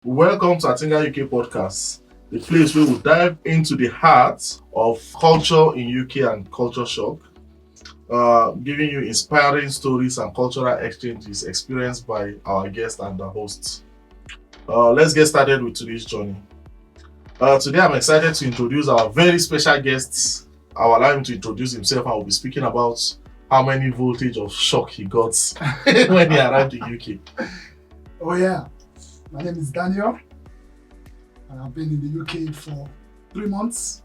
Welcome to Atinga UK Podcast, the place where we dive into the heart of culture in UK and culture shock, giving you inspiring stories and cultural exchanges experienced by our guests and the hosts. Let's get started with today's journey. Today I'm excited to introduce our very special guest. I'll allow him to introduce himself and we'll be speaking about how many voltage of shock he got when he arrived in UK. Oh yeah, my name is Daniel and I've been in the UK for 3 months.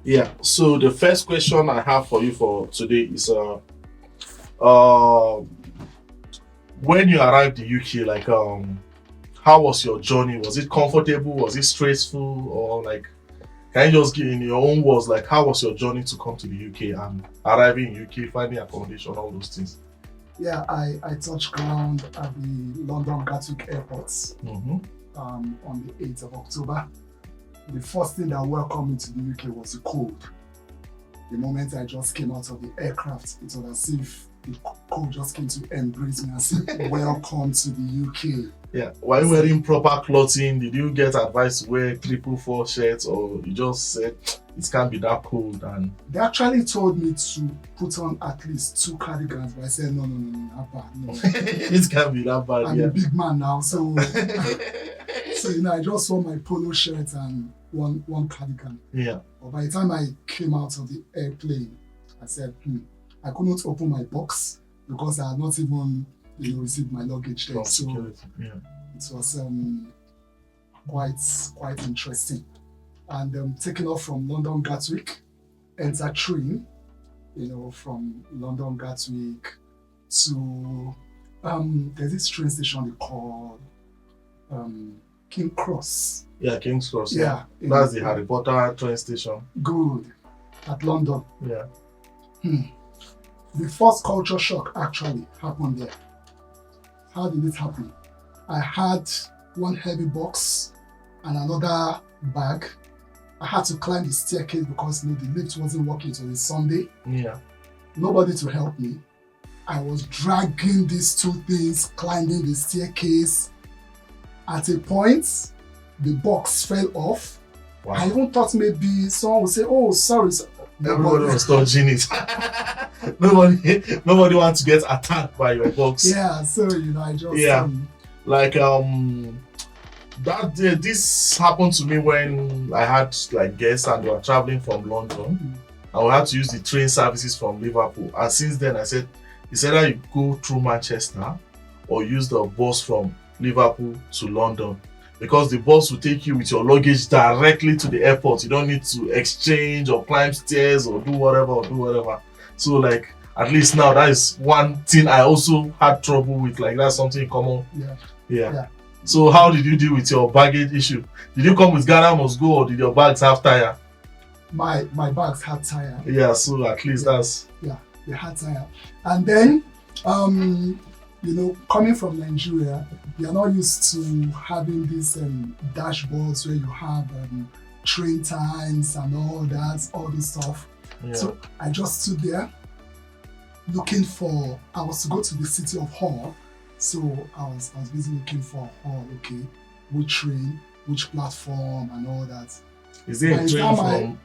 Yeah, so the first question I have for you for today is when you arrived in UK, like how was your journey? Was it comfortable? Was it stressful? Or like, can you just give in your own words, like how was your journey to come to the UK and arriving in UK, finding accommodation, all those things? Yeah, I touched ground at the London Gatwick Airport on the 8th of October. The first thing that welcomed me to the UK was the cold. The moment I just came out of the aircraft, it was as if the cold just came to embrace me and say, welcome to the UK. Yeah, were you wearing proper clothing? Did you get advice to wear 444 shirts, or you just said it can't be that cold? And they actually told me to put on at least 2 cardigans, but I said no, not bad. No. It can't be that bad. I'm a big man now, so I just wore my polo shirt and one cardigan. Yeah. But by the time I came out of the airplane, I said, I could not open my box because I had not even received my luggage there. So yeah. It was quite interesting. And taking off from London Gatwick, enter train, from London Gatwick to there's this train station they call King Cross. Yeah, King's Cross. Yeah. That's the Harry Potter train station. Good. At London. Yeah. The first culture shock actually happened there. How did it happen? I had one heavy box and another bag. I had to climb the staircase because the lift wasn't working. It was a Sunday. Yeah. Nobody to help me. I was dragging these 2 things, climbing the staircase. At a point, the box fell off. Wow. I even thought maybe someone would say, "Oh, sorry." Everybody was touching it. Nobody wants to get attacked by your box. Yeah, so I just this happened to me when I had like guests and they were traveling from London. And we had to use the train services from Liverpool. And since then I said it's either you go through Manchester or use the bus from Liverpool to London. Because the bus will take you with your luggage directly to the airport. You don't need to exchange or climb stairs or do whatever. So like at least now that is one thing I also had trouble with. Like that's something common. Yeah. So how did you deal with your baggage issue? Did you come with Ghana must go or did your bags have tire? My bags had tire. Yeah, so at least that's they had tire. And then coming from Nigeria, we are not used to having these dashboards where you have train times and all this stuff. Yeah. So I just stood there looking I was to go to the city of Hull. So I was busy looking for Hull, okay, which train, which platform and all that. Is there a train from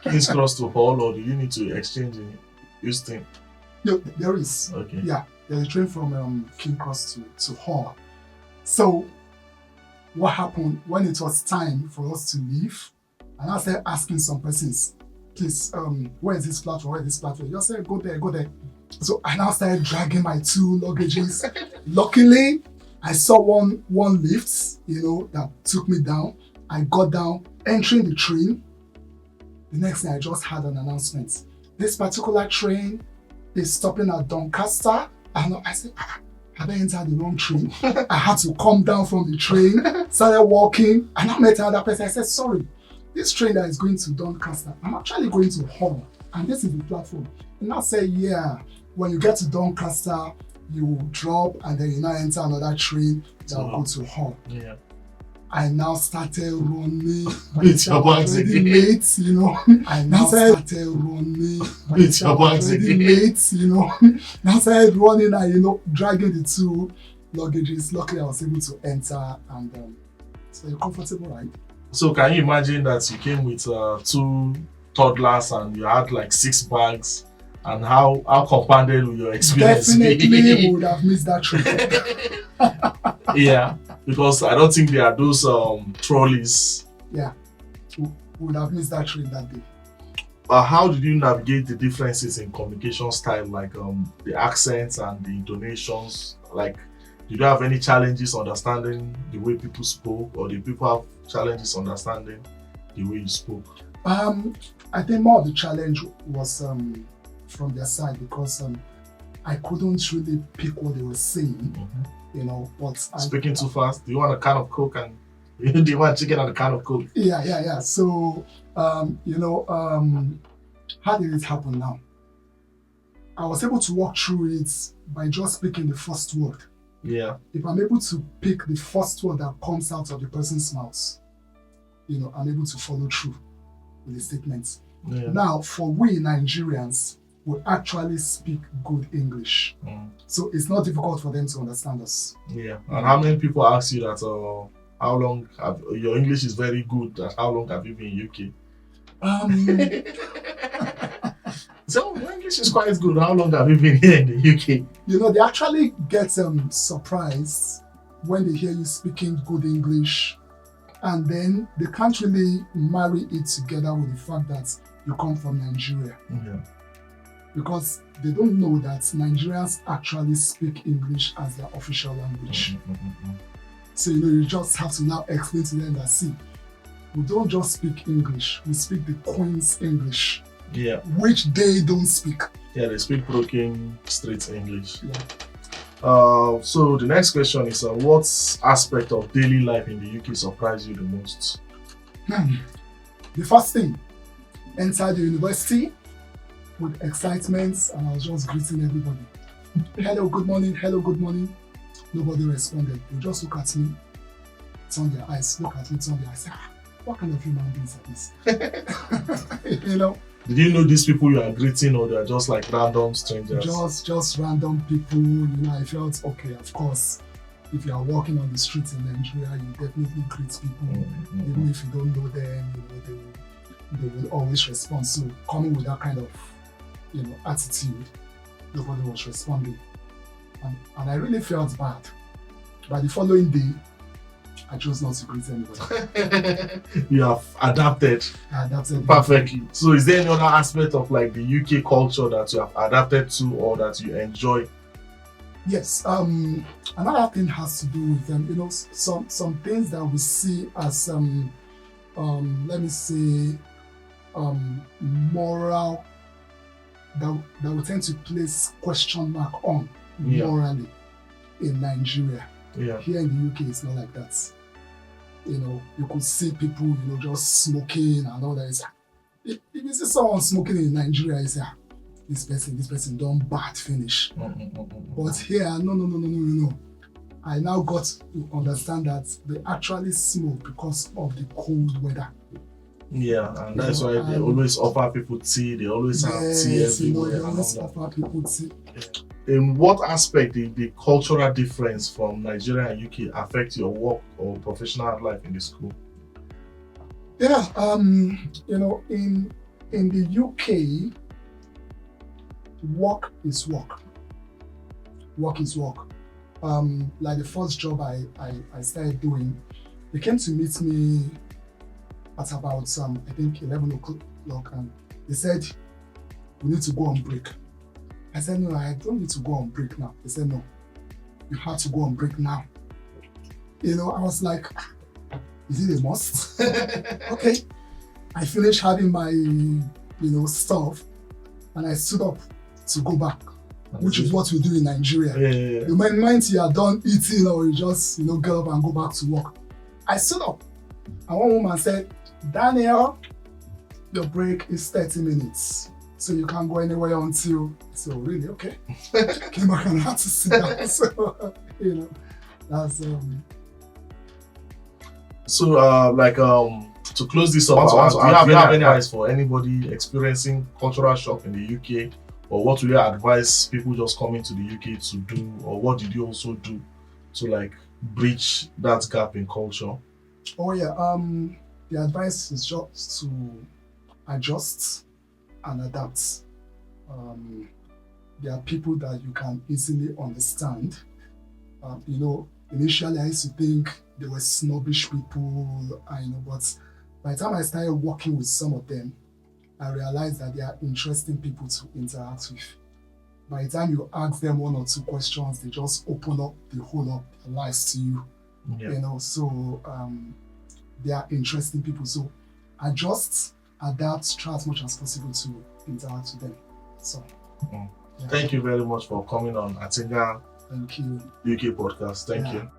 King's Cross to Hull or do you need to exchange in Houston? No, there is. Okay. Yeah. There's a train from King Cross to Hull. So what happened when it was time for us to leave? And I started asking some persons, please, where is this platform? Where is this platform? You said, go there. So I now started dragging my 2 luggages. Luckily, I saw one lift, that took me down. I got down, entering the train. The next thing I just had an announcement. This particular train is stopping at Doncaster. And I said, have I entered the wrong train? I had to come down from the train, started walking, and I met another person. I said, sorry, this train that is going to Doncaster, I'm actually going to Hull, and this is the platform. And I said, yeah, when you get to Doncaster, you will drop, and then you now enter another train that will go to Hull. Yeah. I now started running. With your bags already again. late, you know. I now started running. With your bags already again. late, you know. Now started running and, you know, dragging the two luggages. Luckily, I was able to enter and so you're comfortable, right? So can you imagine that you came with 2 toddlers and you had like 6 bags, and how compounded will your experience Definitely be? would have missed that trip. Yeah, because I don't think there are those trolleys. Yeah, would have missed that trip that day. How did you navigate the differences in communication style, like the accents and the intonations? Like, did you have any challenges understanding the way people spoke, or did people have challenges understanding the way you spoke? I think more of the challenge was from their side because I couldn't really pick what they were saying, you know. But Speaking too fast. Do you want a can of Coke and do you want chicken and a can of Coke? Yeah. So you know, how did it happen now? I was able to walk through it by just speaking the first word. Yeah. If I'm able to pick the first word that comes out of the person's mouth, you know, I'm able to follow through with the statements. Yeah. Now, for we Nigerians, we actually speak good English. So it's not difficult for them to understand us. Yeah. And how many people ask you that how long your English is very good, how long have you been in UK? So my English is quite good. How long have you been here in the UK? You know, they actually get surprised when they hear you speaking good English, and then they can't really marry it together with the fact that you come from Nigeria. Yeah. Because they don't know that Nigerians actually speak English as their official language. So, you know, you just have to now explain to them that, see, we don't just speak English, we speak the Queen's English. Yeah. Which they don't speak. Yeah, they speak broken street English. Yeah. So the next question is, what aspect of daily life in the UK surprised you the most? The first thing, entered the university with excitement, and I was just greeting everybody. Hello, good morning. Hello, good morning. Nobody responded. They just look at me, turn their eyes, look at me, turn their eyes. Say, what kind of human beings are these? You know. Did you know these people you are greeting, or they're just like random strangers? Just random people. You know, I felt okay. Of course, if you are walking on the streets in Nigeria, you definitely greet people, even if you don't know them. You know, they will always respond. So coming with that kind of, you know, attitude, nobody was responding, and I really felt bad. By the following day, I chose not to greet anybody. You have adapted. I adapted perfectly. So is there any other aspect of like the UK culture that you have adapted to or that you enjoy? Yes. Another thing has to do with you know, some things that we see as let me say moral, that we tend to place question mark on morally in Nigeria. Yeah. Here in the UK, it's not like that. You know, you could see people, you know, just smoking and all that. If you see someone smoking in Nigeria, you say, this person don't bad finish. But here, no. I now got to understand that they actually smoke because of the cold weather. Yeah, and that's why they always offer people tea. They always have tea everywhere. You know, they always offer people tea. In what aspect did the cultural difference from Nigeria and UK affect your work or professional life in the school? Yeah, you know, in the UK, work is work. Work is work. Like the first job I started doing, they came to meet me at about I think 11 o'clock, and they said, we need to go on break. I said, no, I don't need to go on break now. They said, no, you have to go on break now. You know, I was like, is it a must? Okay. I finished having my, you know, stuff, and I stood up to go back, which is what we do in Nigeria. Yeah. The moment you are done eating, or you just, you know, get up and go back to work. I stood up, and one woman said, Daniel, your break is 30 minutes. So you can't go anywhere until, so really, okay. Came back and had to sit down. So, you know, that's So, to close this up, do you have any advice for anybody experiencing cultural shock in the UK, or what will you advise people just coming to the UK to do, or what did you also do to like bridge that gap in culture? Oh yeah, the advice is just to adjust and adapt. There are people that you can easily understand. Initially I used to think they were snobbish people, but by the time I started working with some of them, I realized that they are interesting people to interact with. By the time you ask them one or two questions, they just open up the whole of their lives to you. Yeah. So they are interesting people. So adjust, adapt, try as much as possible to interact with them. So Thank you very much for coming on Atinga thank you. UK podcast. Thank you.